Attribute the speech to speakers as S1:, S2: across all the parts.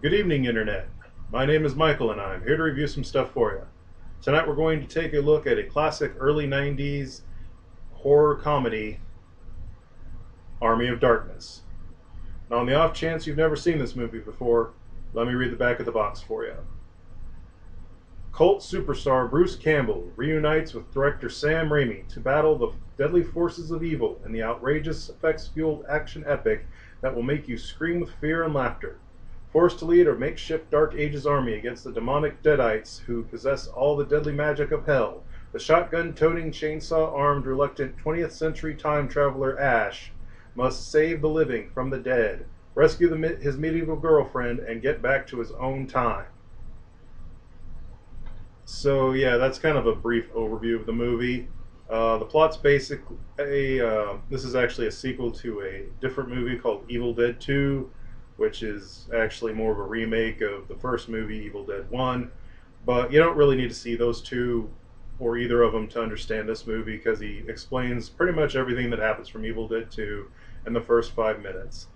S1: Good evening, Internet. My name is Michael and I'm here to review some stuff for you. Tonight we're going to take a look at a classic early 90s horror comedy, Army of Darkness. Now, on the off chance you've never seen this movie before, let me read the back of the box for you. Cult superstar Bruce Campbell reunites with director Sam Raimi to battle the deadly forces of evil in the outrageous effects-fueled action epic that will make you scream with fear and laughter. Forced to lead a makeshift Dark Ages army against the demonic Deadites who possess all the deadly magic of hell, the shotgun-toting, chainsaw-armed, reluctant 20th century time traveler Ash must save the living from the dead, rescue his medieval girlfriend, and get back to his own time. So yeah, that's kind of a brief overview of the movie. The plot's basically this is actually a sequel to a different movie called Evil Dead 2, which is actually more of a remake of the first movie, Evil Dead 1. But you don't really need to see those two or either of them to understand this movie because he explains pretty much everything that happens from Evil Dead 2 in the first 5 minutes.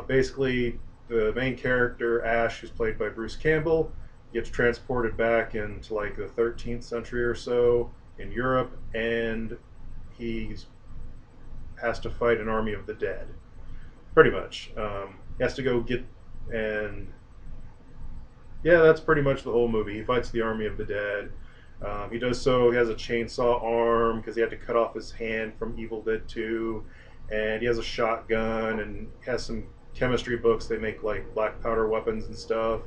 S1: Basically, the main character, Ash, who's played by Bruce Campbell, gets transported back into like the 13th century or so in Europe, and he has to fight an army of the dead. Pretty much, he has to go get and yeah, that's pretty much the whole movie. He fights the army of the dead. He does so. He has a chainsaw arm because he had to cut off his hand from Evil Dead 2, and he has a shotgun and has some chemistry books. They make like black powder weapons and stuff.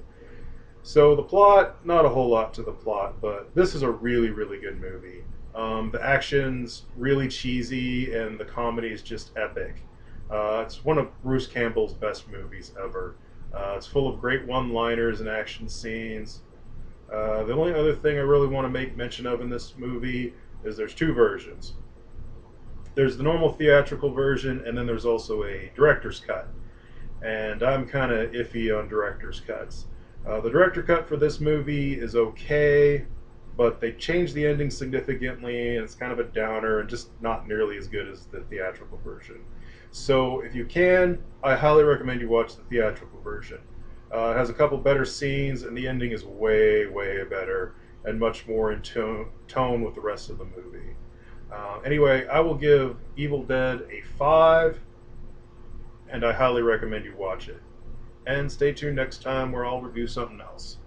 S1: So the plot, not a whole lot to the plot, but this is a really, really good movie. The action's really cheesy, and the comedy is just epic. It's one of Bruce Campbell's best movies ever. It's full of great one-liners and action scenes. The only other thing I really want to make mention of in this movie is there's two versions. There's the normal theatrical version, and then there's also a director's cut. And I'm kind of iffy on director's cuts. The director cut for this movie is okay, but they changed the ending significantly, and it's kind of a downer and just not nearly as good as the theatrical version. So if you can, I highly recommend you watch the theatrical version. It has a couple better scenes, and the ending is way, way better and much more in tone with the rest of the movie. Anyway, I will give Evil Dead a 5, and I highly recommend you watch it. And stay tuned next time where I'll review something else.